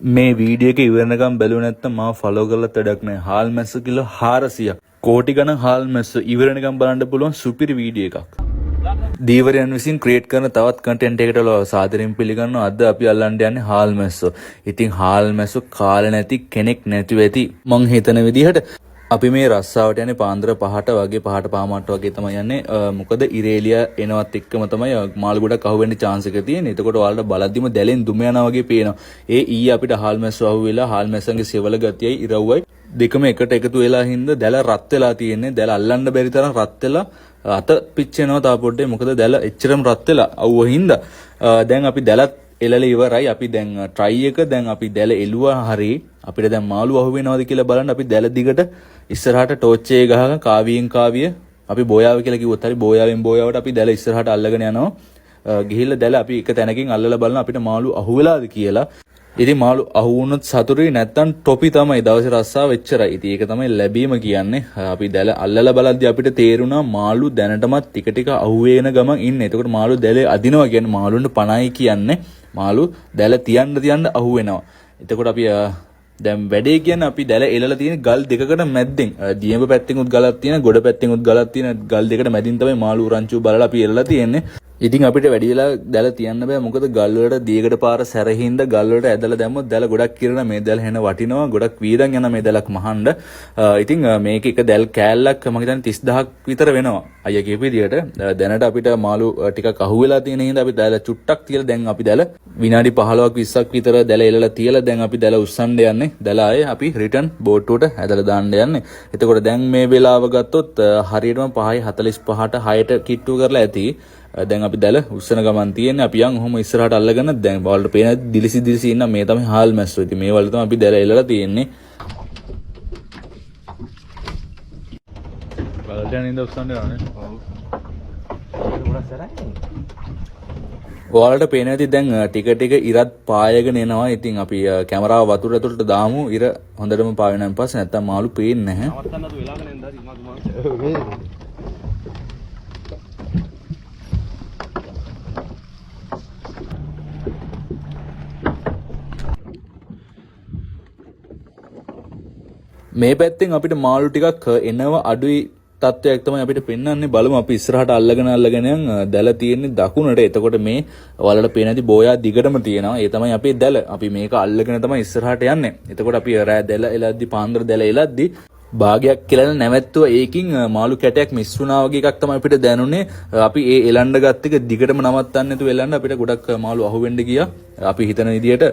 මේ වීඩියෝ එක ඉවරනකම් බැලුවේ නැත්නම් මාව ෆලෝ කරලා වැඩක් නැහැ. හාල් මැස්ස කිලෝ 400ක්. කෝටි ගණන් හාල් මැස්ස ඉවරනකම් බලන්න පුළුවන් සුපිරි වීඩියෝ එකක්. දීවරයන් විසින් ක්‍රියේට් කරන තවත් කන්ටෙන්ට් එකකට සාදරයෙන් පිළිගන්නවා. අද අපි අල්ලන්න යන්නේ හාල් මැස්සෝ. ඉතින් හාල් මැස්සෝ කාලේ නැති කෙනෙක් නැතුව ඇති මං හිතන විදිහට අපි මේ රස්සාවට යන්නේ පාන්දර 5ට වගේ 5ට පාමාට වගේ තමයි යන්නේ. මොකද ඉරේලියා එනවත් එක්කම තමයි මාළු ගොඩක් අහුවෙන්න chance එක තියෙන්නේ. එතකොට ඔයාලට බලද්දිම දැලෙන් දුම යනවා වගේ පේනවා. ඊයේ අපිට හාල් මැස්සෝ අහුවෙලා හාල් මැස්සන්ගේ සෙවල ගතියයි ඉරව්වයි දෙකම එකට එකතු වෙලා හින්දා දැල රත් වෙලා තියෙන්නේ. දැල අල්ලන්න බැරි තරම් රත් වෙලා අත පිච්චෙනවා තා පොඩ්ඩේ. මොකද දැල එච්චරම රත් වෙලා අවුව හින්දා දැන් අපි දැලත් එලල ඉවරයි. අපි දැන් try එක දැන් අපි දැල එළුවා හරි අපිට දැන් මාළු අහු වෙනවද කියලා බලන්න අපි දැල දිගට ඉස්සරහට ටෝච් එක ගහගෙන කාවියෙන් කාවිය අපි බෝයාව කියලා කිව්වොත් හරි බෝයාවෙන් බෝයාවට අපි දැල ඉස්සරහට අල්ලගෙන යනවා. ගිහිල්ලා දැල අපි එක තැනකින් අල්ලලා බලන අපිට මාළු අහු වෙලාද කියලා. ඉතින් මාළු අහු වුණොත් සතුටුයි නැත්තම් ටොපි තමයි දවසේ රස්සාව එච්චරයි. ඉතින් ඒක තමයි ලැබීම කියන්නේ. අපි දැල අල්ලලා බලද්දි අපිට තේරුණා මාළු දැනටමත් ටික ටික අහු වෙන ගමන් ඉන්නේ. එතකොට මාළු දැලේ අදිනවා කියන්නේ මාළුන්ට පණයි කියන්නේ. මාළු දැල තියන්න අහු වෙනවා. එතකොට අපි දැන් වැඩේ කියන්නේ අපි දැල එලලා තියෙන ගල් දෙකකට මැද්දෙන් දියඹ පැත්තෙන් උත් ගලක් තියෙන ගොඩ පැත්තෙන් උත් ගලක් තියෙන ගල් දෙකට මැදින් තමයි මාළු රංචුව බලලා අපි එලලා තියෙන්නේ. ඉතින් අපිට වැඩි වෙලා දැල තියන්න බෑ. මොකද ගල් වලට දියකට පාර සැරහින්ද ගල් වලට ඇදලා දැම්මොත් දැල ගොඩක් කිරන මේ දැල හැන වටිනවා. ගොඩක් වීදන් යන මේ දැලක් මහන්න. ඉතින් මේක එක දැල් කෑල්ලක් මම හිතන්නේ 30000ක් විතර වෙනවා. අයියා කියපු විදිහට දැනට අපිට මාළු ටිකක් අහුවෙලා තියෙන හින්දා අපි දැල චුට්ටක් තියලා දැන් අපි දැල විනාඩි 15ක් 20ක් විතර දැල එලලා තියලා දැන් අපි දැල උස්සන්න යන්නේ. දැල ආයේ අපි රිටර්න් බෝට්ටුවට ඇදලා දාන්න යන්නේ. එතකොට දැන් මේ වෙලාව ගත්තොත් හරියටම 5:45ට 6ට කිට්ටු කරලා ඇති. දැන් අපි දැල උස්සන ගමන් තියෙන්නේ. අපි යන් ඔහොම ඉස්සරහට අල්ලගෙන දැන් වලට පේන දිලිසි ඉන්න මේ තමයි හාල් මැස්සෝ. ඉතින් මේ වල තමයි අපි දැල එලලා තියෙන්නේ. වලට යන ඉඳ උස්සන්න යනවා නේ. ඔව්. ඔයාලට පේන ඇති දැන් ටික ටික ඉරත් පායගෙන එනවා. ඉතින් අපි කැමරාව වතුර ඇතුළට දාමු. ඉර හොඳටම පාවෙනාන් පස්සේ නැත්තම් මාළු පේන්නේ නැහැ. නවත්තන්නත් වෙලාගෙන එන්දා ඉමාතුමා. මේ පැත්තෙන් අපිට මාළු ටිකක් එනවා අඩුයි තත්ත්වයක් තමයි අපිට පෙන්වන්නේ. බලමු අපි ඉස්සරහට අල්ලගෙන යන් දැල තියෙන්නේ දකුණට. එතකොට මේ වලට පේන ඇති බෝයා දිගටම තියෙනවා. ඒ තමයි අපේ දැල. අපි මේක අල්ලගෙන තමයි ඉස්සරහට යන්නේ. එතකොට අපි රෑ දැල එලද්දි පාන්දර දැල එලද්දි භාගයක් කියලා නැවැත්තුව ඒකින් මාළු කැටයක් මිස් වුණා වගේ එකක් තමයි අපිට දැනුනේ. අපි ඒ එලන්න ගත්ත එක දිගටම නවත්තන්න නැතුව එලන්න අපිට ගොඩක් මාළු අහුවෙන්න ගියා. අපි හිතන විදියට.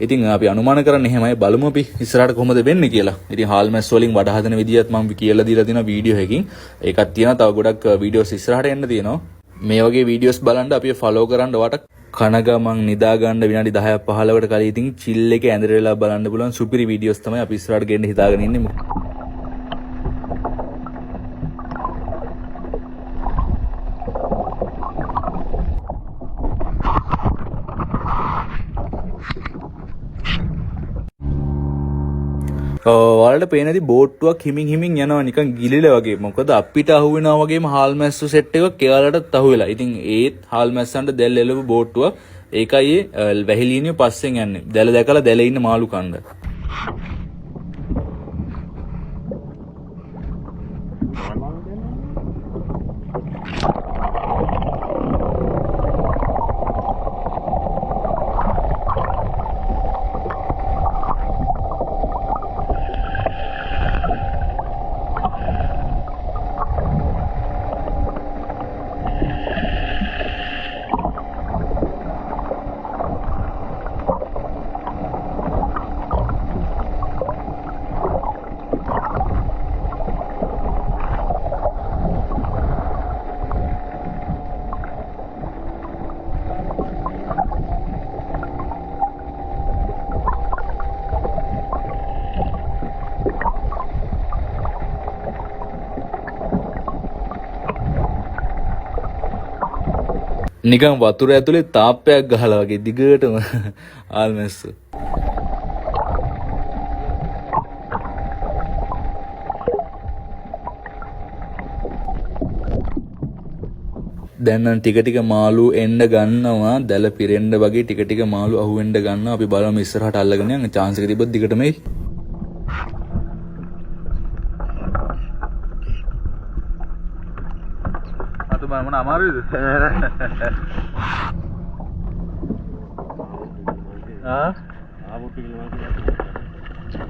ඉතින් අපි අනුමාන කරන්නේ එහෙමයි. බලමු අපි ඉස්සරහට කොහොමද වෙන්නේ කියලා. ඉතින් හාල් මැස් වලින් වඩා හදන විදියත් මම කියලා දීලා තියෙනවා වීඩියෝ එකකින්. ඒකක් තියෙනවා. තව ගොඩක් වීඩියෝස් ඉස්සරහට එන්න තියෙනවා. මේ වගේ වීඩියෝස් බලන්න අපි ෆලෝ කරන්න ඔයාලට කනගමන් නිදා ගන්න විනාඩි 10ක් 15කට කලින් ඉතින් චිල් එකේ ඇඳරලා බලන්න පුළුවන් සුපිරි වීඩියෝස් තමයි අපි ඉස්සරහට ගෙන්න හිතාගෙන ඉන්නේ. ඔයාලට පේනදී බෝට්ටුවක් හිමින් යනවා නිකන් ගිලිලා වගේ. මොකද අපිට අහු වෙනවා වගේම හාල් මැස්සු සෙට් එකක් එයාලටත් අහු වෙලා. ඉතින් ඒත් හාල් මැස්සන්ට දැල් එළව බෝට්ටුව ඒකයි වැහිලිනිය පස්සෙන් යන්නේ. දැල දැකලා දැල ඉන්න මාළු කණ්ඩ. නිකන් වතුර ඇතුලේ තාප්පයක් ගහලා වගේ දිගටම හාල් මැස්සෝ. දැන් නම් ටික ටික මාළු එන්න ගන්නවා දැල පිරෙන්න වගේ ටික ටික මාළු අහුවෙන්න ගන්නවා අපි බලමු ඉස්සරහට අල්ලගෙන යන්න chance එක තිබ්බොත් දිගටම එයි අත බලන්න අමාරුයිද ආවුට් කිලෝමීටර්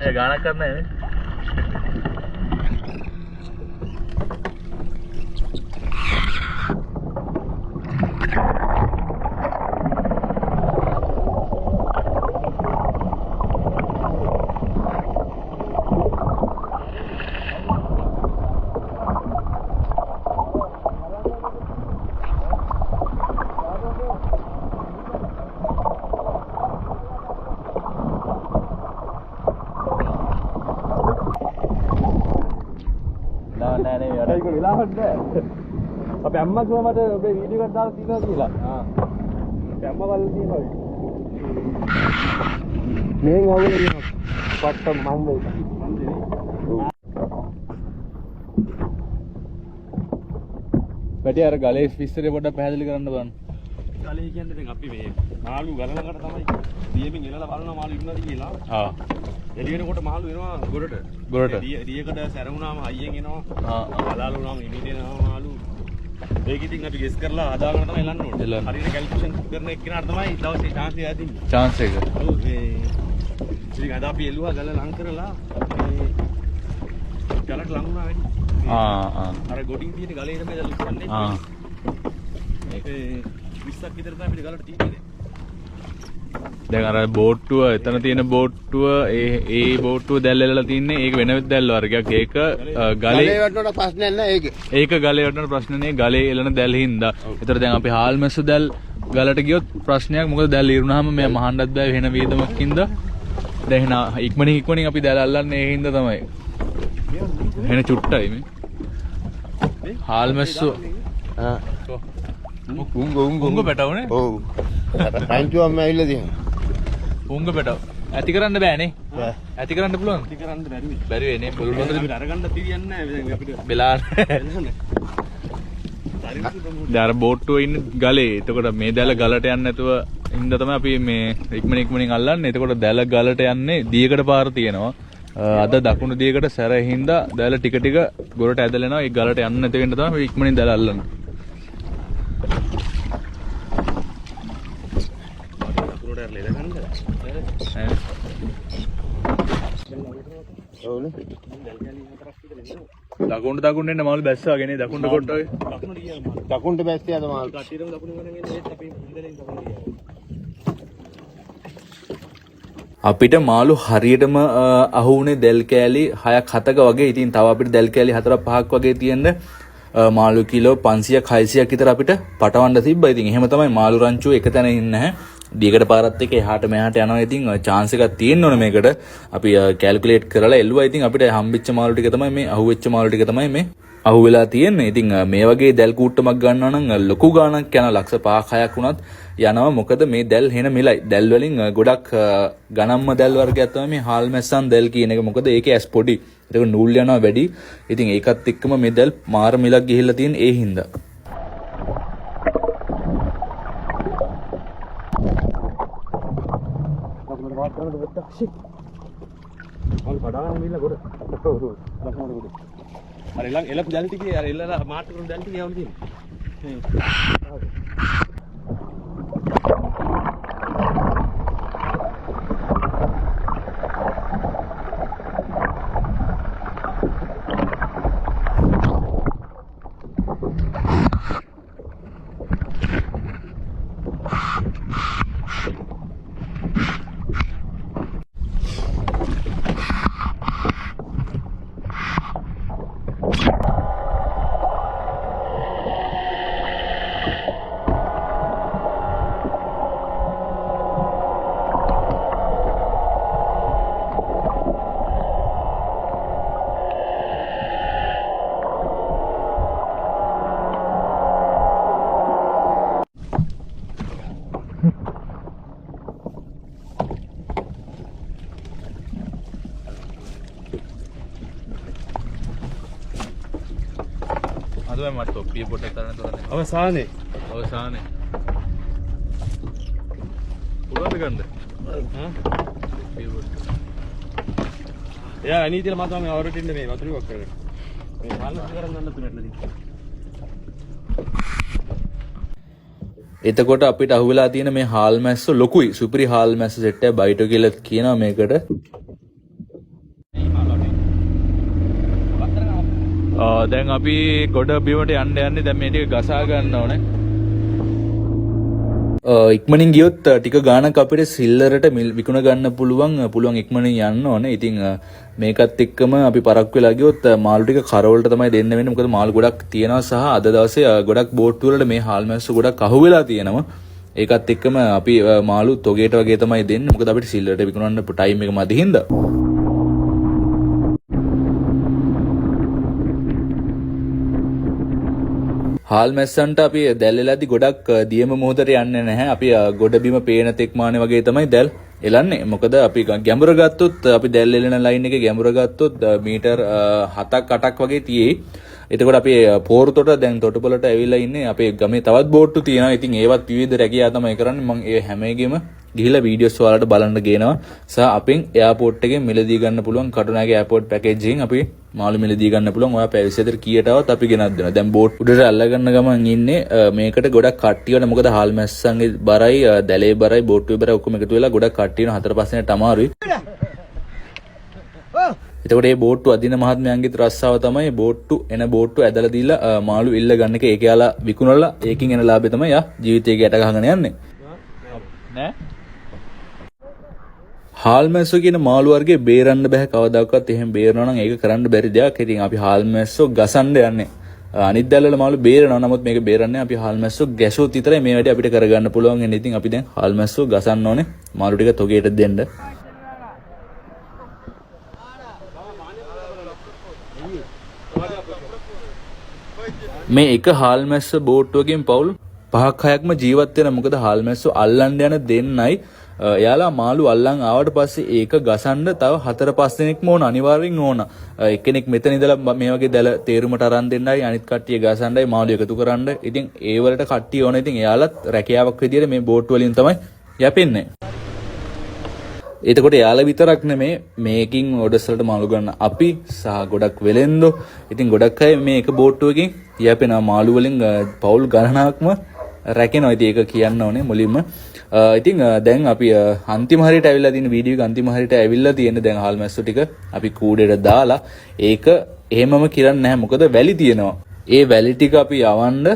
ඒ ගානක් කරන්නේ නේ අපි අම්මා කිව්වා මට ඔබේ වීඩියෝ එකක් දාලා තියෙනවා කියලා. අපි අම්මා බලලා තියෙනවා. මේන් ආවල තියෙනවා. පට්ට මන්දේ. පැටි අර ගලේ විස්තරේ පොඩ්ඩක් පැහැදිලි කරන්න බලන්න. ගලේ කියන්නේ දැන් අපි මේ මාළු ගලනකට තමයි දියෙමින් එලලා බලනවා මාළු ඉන්නවද කියලා. එළි වෙනකොට මාළු එනවා ගොඩට. දියකට සැරුණාම හයියෙන් එනවා. බලාලු වුණාම එමිට එනවා මාළු. ඒක ඉතින් අපි ගෙස් කරලා හදාගෙන තමයි එලන්න ඕනේ. හරියට කැල්කියුලේෂන් කරන එක්කෙනාට තමයි දවසේ chance එක ඇතින්නේ. chance එක. ඔව් මේ ඉතින් අද අපි එළුවා ගල ලං කරලා මේ ගලට ලං වුණා වැඩි. අර ගොඩින් තියෙන ගලේ තමයි දැන් ඉස්සන්නේ. මේක 20ක් විතර තමයි අපිට ගලට තියෙන්නේ. දැන් අර බෝට්ටුව එතන තියෙන බෝට්ටුව ඒ බෝට්ටුව දැල් එලලා තින්නේ ඒක වෙන දැල් වර්ගයක් ඒක ගලේ වටනට ප්‍රශ්නයක් නැහැ ඒක. ඒක ගලේ වටනට ප්‍රශ්න නෑ ගලේ එලන දැල් හින්දා. ඒතර දැන් අපි හාල්මැස්ස දැල් ගලට ගියොත් ප්‍රශ්නයක් මොකද දැල් ඉරුණාම මේ මහන්නත් බෑ වෙන වේදමක් හින්දා. දැන් ඉක්මනින් අපි දැල් අල්ලන්නේ ඒ හින්දා තමයි. එන චුට්ටයි මේ. හාල්මැස්ස උංග පැටවනේ. ඔව්. රයින්ටුව අම්ම ඇවිල්ලා තියෙනවා. උංග පැටව. ඇති කරන්න බෑනේ. ඇති කරන්න පුළුවන්. ඇති කරන්න බැරි. බැරි වෙන්නේ. පුළුල් වලට අපිට අරගන්න තියන්නේ නැහැ අපිට. වෙලා දැන් බෝට්ටුව ඉන්න ගලේ. එතකොට මේ දැල ගලට යන්නේ නැතුව හින්දා තමයි අපි මේ ඉක්මනින් අල්ලන්නේ. එතකොට දැල ගලට යන්නේ දියකට පාර තියෙනවා. අද දකුණු දියකට සැර හින්දා දැල ටික ටික ගොරට ඇදලෙනවා. ඒ ගලට යන්නේ නැති වෙන්න තමයි ඉක්මනින් දැල අල්ලන්නේ. දකුණට එන්න මාළු බැස්සාගෙන දකුණට කොට ඔය දකුණට බැස්සේ අද මාළු කටිරම දකුණට වෙන ඒත් අපි ඉඳලා අපිට මාළු හරියටම අහු වුණේ දැල් කෑලි 6ක් 7ක වගේ. ඉතින් තව අපිට දැල් කෑලි 4ක් 5ක් වගේ තියෙන්න මාළු කිලෝ 500ක් 600ක් විතර අපිට පටවන්න තිබ්බා. ඉතින් එහෙම තමයි මාළු රංචුව එක තැන ඉන්නේ නැහැ. දියකට පාරත් එක්ක එහාට මෙහාට යනවා. ඉතින් chance එකක් තියෙන්න ඕනේ මේකට. අපි කැල්කියුලේට් කරලා එල්ලුවා. ඉතින් අපිට හම්බෙච්ච මාළු ටික තමයි මේ අහුවෙච්ච මාළු ටික තමයි මේ අහුවෙලා තියෙන්නේ. ඉතින් මේ වගේ දැල් කූට්ටමක් ගන්නවා නම් ලොකු ගාණක් යන ලක්ෂ 5ක් 6ක් වුණත් යනවා. මොකද මේ දැල් හෙන මිලයි. දැල් වලින් ගොඩක් ගණන්ම දැල් වර්ගයක් තමයි මේ හාල්මැස්සන් දැල් කියන එක. මොකද ඒකේ ඇස් පොඩි. ඒක නූල් යනවා වැඩි. ඉතින් ඒකත් එක්කම මේ දැල් මාර මිලක් ගිහිල්ලා තියෙන ඒ හින්දා. අර එලපු දැල් ටිකේ අර එල්ලලා මාට් කරන දැල් ටිකේ යවන්න තියෙන්නේ. තමයි මට තොප්පිය පොට්ටක් කරන්න තෝරන්නේ. අවසානේ. අවසානේ. පුළුවන්ද ගන්න? එයා අනීතිල මම තමයි අවරට ඉන්න මේ වතුර ඉවක් කරගෙන. මේ හාල්මස් කරන් ගන්න තුනටලදී. එතකොට අපිට අහුවෙලා තියෙන මේ හාල් මැස්ස ලොකුයි. සුපිරි හාල් මැස්ස සෙට් එක බයිටෝ කියලා කියනවා මේකට. දැන් අපි ගොඩ බිමට යන්න යන්නේ. දැන් මේ ටික ගසා ගන්න ඕනේ. ඉක්මනින් ගියොත් ටික ගානක් අපිට සිල්ලරට විකුණ ගන්න පුළුවන් ඉක්මනින් යන්න ඕනේ. ඉතින් මේකත් එක්කම අපි පරක් වෙලා ගියොත් මාළු ටික කරවලට තමයි දෙන්න වෙන්නේ. මොකද මාළු ගොඩක් තියෙනවා සහ අද දවසේ ගොඩක් බෝට්ටු වලට මේ හාල් මැස්ස ගොඩක් අහුවෙලා තියෙනවා. ඒකත් එක්කම අපි මාළු තොගේට වගේ තමයි දෙන්නේ. මොකද අපිට සිල්ලරට විකුණන්න ටයිම් එක මදි හින්දා. හාල් මැස්සන්ට අපි දැල් එලද්දි ගොඩක් දියම මොහොතට යන්නේ නැහැ. අපි ගොඩ බිම පේන තෙක් මානේ වගේ තමයි දැල් එලන්නේ. මොකද අපි ගැඹුර ගත්තොත් අපි දැල් එලන ලයින් එකේ ගැඹුර ගත්තොත් මීටර් 7ක් 8ක් වගේ තියෙයි. එතකොට අපි පෝරුතොට දැන් තොටුපළට ඇවිල්ලා ඉන්නේ. අපේ ගමේ තවත් බෝට්ටු තියෙනවා. ඉතින් ඒවත් විවිධ රැකියා තමයි කරන්නේ. මම ඒ හැම එකෙම ගිහිල්ලා වීඩියෝස් වලට බලන්න ගේනවා. සහ අපෙන් එයාපෝට් එකෙන් මිලදී ගන්න පුළුවන් කටුනාගේ එයාපෝට් පැකේජ් එකෙන් අපි මාළු මිලදී ගන්න පුළුවන්. ඔයා පැය 24 කීයටවත් අපි ගෙනත් දෙනවා. දැන් බෝට් උඩට අල්ල ගන්න ගමන් ඉන්නේ මේකට ගොඩක් කට්ටියන. මොකද හාල් මැස්සන්ගේ බරයි දැලේ බරයි බෝට්ටුවේ බරයි ඔක්කොම එකතු වෙලා ගොඩක් කට්ටියන 4-5 දෙනෙක්ට අමාරුයි. එතකොට මේ බෝට්ටු අදින මහත්මයන්ගේ රස්සාව තමයි බෝට්ටු බෝට්ටු ඇදලා දීලා මාළු ඉල්ල ගන්න එක. ඒක යාලා විකුණලා ඒකින් එන ලාභය තමයි යා ජීවිතේ යට ගහගෙන යන්නේ. නෑ හාල් මැස්සෝ කියන මාළු වර්ගේ බේරන්න බෑ කවදාකවත්. එහෙම බේරනවා නම් ඒක කරන්න බැරි දෙයක්. ඉතින් අපි හාල් මැස්සෝ ගසන්න යන්නේ. අනිත් දැල්වල මාළු බේරනවා. නමුත් මේක බේරන්නේ අපි හාල් මැස්සෝ ගැසුවොත් විතරයි මේ වැඩේ අපිට කරගන්න පුළුවන් වෙන්නේ. ඉතින් අපි දැන් හාල් මැස්සෝ ගසන්න ඕනේ. මාළු ටික තොගේට දෙන්න. මේ එක හාල් මැස්ස බෝට්ටුවකින් පවුල් 5-6ක්ම ජීවත් වෙන. මොකද හාල් මැස්සෝ අල්ලන්න යන දෙන්නයි එයාලා මාළු අල්ලන් ආවට පස්සේ ඒක ගසන්න තව 4-5 දෙනෙක්ම ඕන අනිවාර්යෙන් ඕන. එක්කෙනෙක් මෙතන ඉඳලා මේ වගේ දැල තේරුමට අරන් දෙන්නයි අනිත් කට්ටිය ගසන්නයි මාළු එකතු කරන්න. ඉතින් ඒ වලට කට්ටිය ඕන. ඉතින් එයාලත් රැකියාවක් විදියට මේ බෝට්ටු වලින් තමයි යැපෙන්නේ. එතකොට එයාලා විතරක් නෙමේ මේකින් ඕඩර්ස් වලට මාළු ගන්න අපි සහ ගොඩක් වෙලෙන්දෝ. ඉතින් ගොඩක් අය මේ එක බෝට්ටුවකින් යැපෙනවා. මාළු වලින් පවුල් ගණනාවක්ම රැකෙනවා. ඉතින් ඒක කියන්න ඕනේ මුලින්ම. ඉතින් දැන් අපි අන්තිම හරියට ඇවිල්ලා තියෙන වීඩියෝ එක අන්තිම හරියට ඇවිල්ලා තියෙන. දැන් හාල් මැස්සෝ ටික අපි කූඩේට දාලා ඒක එහෙමම කිරන්නේ නැහැ. මොකද වැලි තියෙනවා. ඒ වැලි ටික අපි යවන්න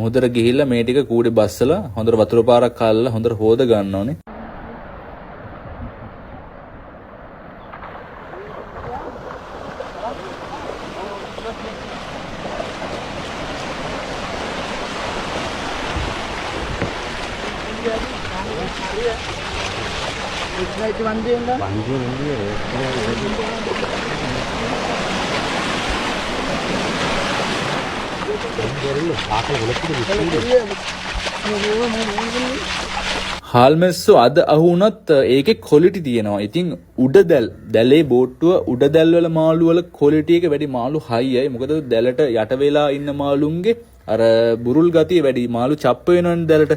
මොහොතට ගිහිල්ලා මේ ටික කූඩේ බස්සලා හොඳට වතුර පාරක් කාලා හොඳට හොද ගන්න ඕනේ. හාල් මැස්සෝ අද අහුනත් ඒකේ ක්වොලිටි තියෙනවා. ඉතින් උඩ දැලේ බෝට්ටුව උඩ දැල් වල මාළු වල ක්වොලිටි එක වැඩි. මාළු හයියි. මොකද දැලට යට වෙලා ඉන්න මාළුන්ගේ අර බුරුල් ගතිය වැඩි. මාළු චප්ප වෙනවනේ දැලට.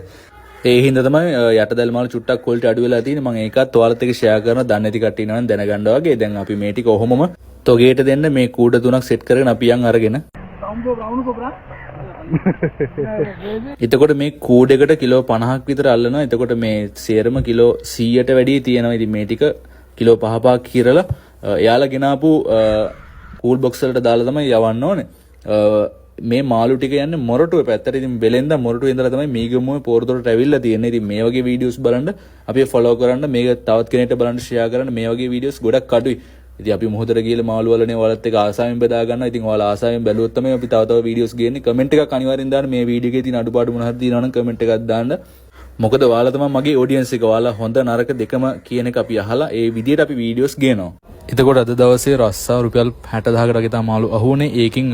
ඒ හින්දා තමයි යට දැල් මාළු චුට්ටක් ක්වොලිටි අඩු වෙලා තියෙන්නේ. මම ඒකත් ඔයාලත් එක්ක ෂෙයා කරනවා. දන්නේ නැති කට්ටිය ඉන්නවනම් දැනගන්න වගේ. දැන් අපි මේ ටික ඔහොමම තොගේට දෙන්න මේ කූඩ 3ක් සෙට් කරගෙන අපි යන් අරගෙන. එතකොට මේ කූඩේකට කිලෝ 50ක් විතර අල්ලනවා. එතකොට මේ සේරම කිලෝ 100ට වැඩි තියෙනවා. ඉතින් මේ ටික කිලෝ 5-5ක් කිරලා එයාලා ගෙනාපු කූල් බොක්ස් වලට දාලා තමයි යවන්න ඕනේ. මේ මාළු ටික යන්නේ මොරටුවේ පැත්තට. ඉතින් බෙලෙන්ද මොරටුවේ ඉඳලා තමයි මීගමුවේ පෝරතොටට ඇවිල්ලා තියෙන්නේ. ඉතින් මේ වගේ වීඩියෝස් බලන්න අපි ෆලෝ කරන්න. මේක තවත් කෙනෙක්ට බලන්න ෂෙයා කරන්න. මේ වගේ වීඩියෝස් ගොඩක් අඩුයි. ඉතින් අපි මොහොතට ගිහලා මාළු වලනේ ඔයාලත් එක්ක ආසාවෙන් බෙදා ගන්නවා. ඉතින් ඔයාලා ආසාවෙන් බැලුවොත් තමයි අපි තව වීඩියෝස් ගේන්නේ. කමෙන්ට් එකක් අනිවාර්යෙන් දාන්න. මේ වීඩියෝ එකේ තියෙන අඩුපාඩු මොන හරි තියෙනවා නම් කමෙන්ට් එකක් දාන්න. මොකද ඔයාලා තමයි මගේ ඔඩියන්ස් එක. ඔයාලා හොඳ නරක දෙකම කියන එක අපි අහලා ඒ විදිහට අපි වීඩියෝස් ගේනවා. එතකොට අද දවසේ රස්සා රුපියල් 60000කට වගේ තමයි මාළු අහුනේ. ඒකින්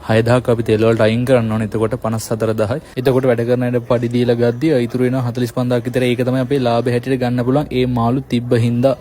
6000ක් අපි තෙල් වලට අයින් කරන්න ඕනේ. එතකොට 54000යි. එතකොට වැඩ කරන අයට පඩි දීලා ගද්දි ඉතුරු වෙනවා 45000ක් විතර. ඒක තමයි අපේ ලාභය හැටියට ගන්න පුළුවන්. ඒ මාළු තිබ්බ හින්දා